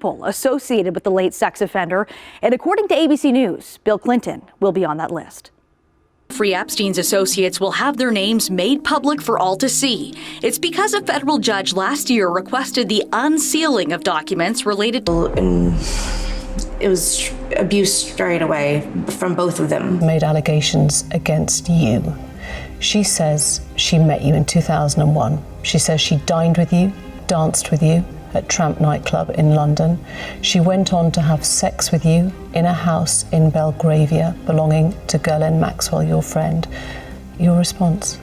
people associated with the late sex offender. And according to ABC News, Bill Clinton will be on that list. Jeffrey Epstein's associates will have their names made public for all to see. It's because a federal judge last year requested the unsealing of documents related to... It was abuse straight away from both of them. Made allegations against you. She says she met you in 2001. She says she dined with you, danced with you at Tramp nightclub in London. She went on to have sex with you in a house in Belgravia belonging to Ghislaine Maxwell, your friend. Your response?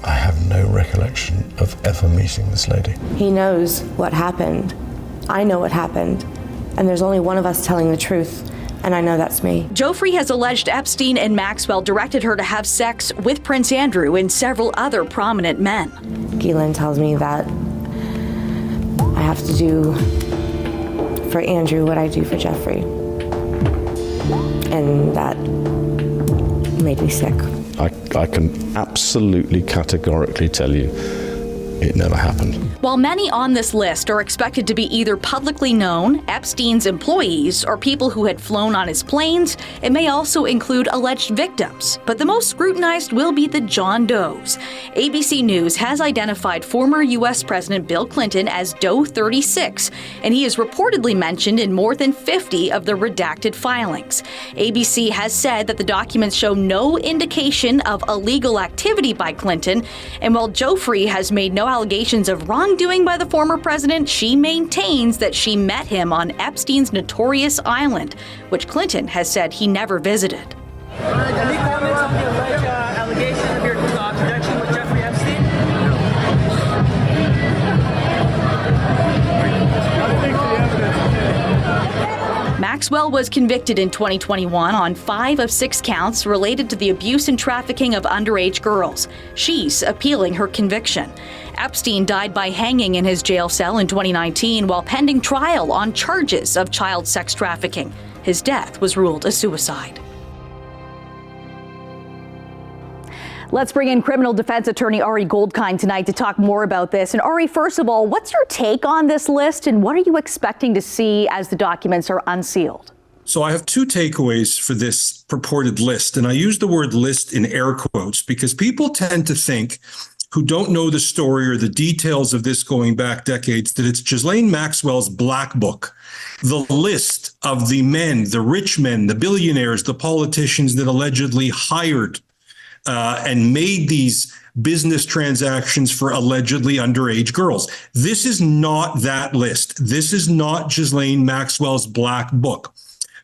I have no recollection of ever meeting this lady. He knows what happened. I know what happened. And there's only one of us telling the truth. And I know that's me. Joffrey has alleged Epstein and Maxwell directed her to have sex with Prince Andrew and several other prominent men. Ghislaine tells me that I have to do for Andrew what I do for Jeffrey. And that made me sick. I can absolutely categorically tell you it never happened. While many on this list are expected to be either publicly known, Epstein's employees, or people who had flown on his planes, it may also include alleged victims. But the most scrutinized will be the John Does. ABC News has identified former U.S. President Bill Clinton as Doe 36, and he is reportedly mentioned in more than 50 of the redacted filings. ABC has said that the documents show no indication of illegal activity by Clinton, and while Joffrey has made no allegations of wrongdoing by the former president, she maintains that she met him on Epstein's notorious island, which Clinton has said he never visited. Any comments on the alleged allegation of your connection with Jeffrey Epstein? Maxwell was convicted in 2021 on 5 of 6 counts related to the abuse and trafficking of underage girls. She's appealing her conviction. Epstein died by hanging in his jail cell in 2019 while pending trial on charges of child sex trafficking. His death was ruled a suicide. Let's bring in criminal defense attorney Ari Goldkind tonight to talk more about this. And Ari, first of all, what's your take on this list and what are you expecting to see as the documents are unsealed? So I have 2 takeaways for this purported list. And I use the word list in air quotes because people tend to think, who don't know the story or the details of this going back decades, that it's Ghislaine Maxwell's black book, the list of the men, the rich men, the billionaires, the politicians that allegedly hired and made these business transactions for allegedly underage girls. This is not that list. This is not Ghislaine Maxwell's black book.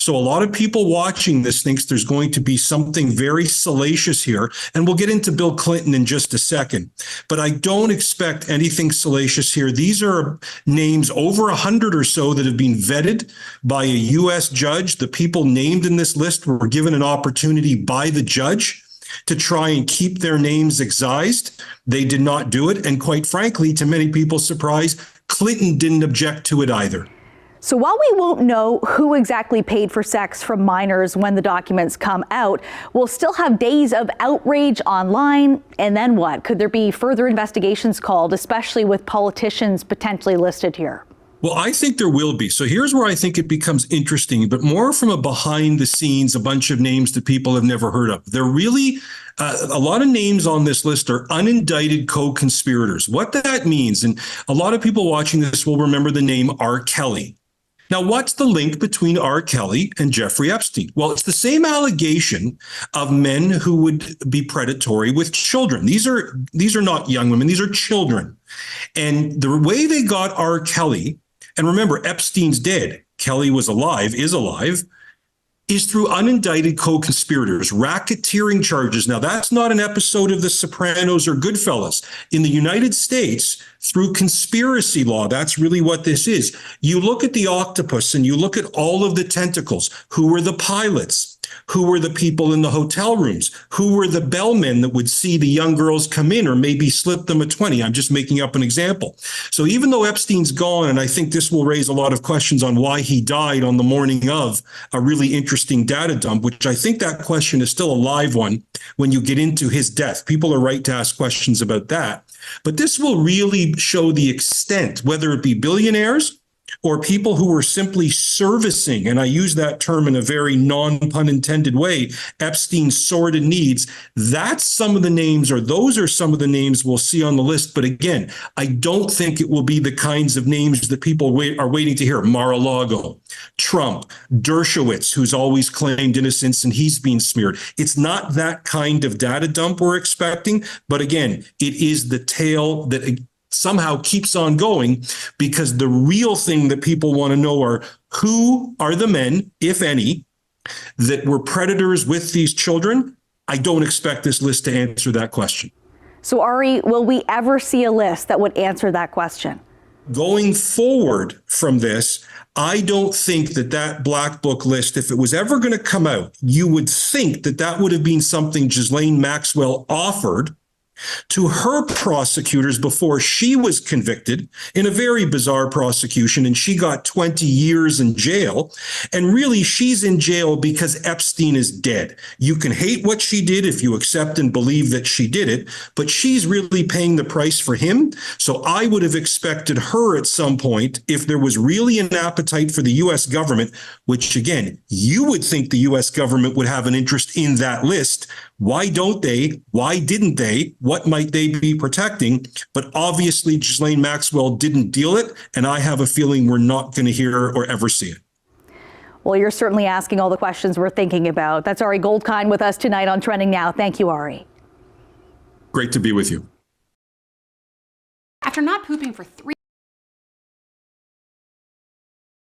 So a lot of people watching this thinks there's going to be something very salacious here, and we'll get into Bill Clinton in just a second. But I don't expect anything salacious here. These are names, over 100 or so, that have been vetted by a U.S. judge. The people named in this list were given an opportunity by the judge to try and keep their names excised. They did not do it. And quite frankly, to many people's surprise, Clinton didn't object to it either. So while we won't know who exactly paid for sex from minors when the documents come out, we'll still have days of outrage online. And then what? Could there be further investigations called, especially with politicians potentially listed here? Well, I think there will be. So here's where I think it becomes interesting, but more from a behind the scenes, a bunch of names that people have never heard of. They're really, a lot of names on this list are unindicted co-conspirators. What that means, and a lot of people watching this will remember the name R. Kelley. Now, what's the link between R. Kelley and Jeffrey Epstein? Well, it's the same allegation of men who would be predatory with children. These are not young women, these are children. And the way they got R. Kelley, and remember, Epstein's dead, Kelley was alive, is alive, is through unindicted co-conspirators, racketeering charges. Now, that's not an episode of The Sopranos or Goodfellas. In the United States, through conspiracy law, that's really what this is. You look at the octopus and you look at all of the tentacles. Who were the pilots? Who were the people in the hotel rooms? Who were the bellmen that would see the young girls come in or maybe slip them a 20? I'm just making up an example. So even though Epstein's gone, and I think this will raise a lot of questions on why he died on the morning of a really interesting data dump, which I think that question is still a live one when you get into his death. People are right to ask questions about that. But this will really show the extent, whether it be billionaires or people who were simply servicing, and I use that term in a very non-pun intended way, Epstein's sordid needs, that's some of the names, or those are some of the names we'll see on the list. But again, I don't think it will be the kinds of names that people are waiting to hear. Mar-a-Lago, Trump, Dershowitz, who's always claimed innocence and he's been smeared. It's not that kind of data dump we're expecting. But again, it is the tale that somehow keeps on going, because the real thing that people want to know are who are the men, if any, that were predators with these children. I don't expect this list to answer that question. So Ari, will we ever see a list that would answer that question? Going forward from this, I don't think that black book list, if it was ever going to come out, you would think that would have been something Ghislaine Maxwell offered to her prosecutors before she was convicted in a very bizarre prosecution, and she got 20 years in jail. And really, she's in jail because Epstein is dead. You can hate what she did if you accept and believe that she did it, but she's really paying the price for him. So I would have expected her at some point, if there was really an appetite for the U.S. government, which again, you would think the U.S. government would have an interest in that list. Why don't they? Why didn't they? What might they be protecting? But obviously, Ghislaine Maxwell didn't deal it, and I have a feeling we're not going to hear or ever see it. Well, you're certainly asking all the questions we're thinking about. That's Ari Goldkind with us tonight on Trending Now. Thank you, Ari. Great to be with you. After not pooping for 3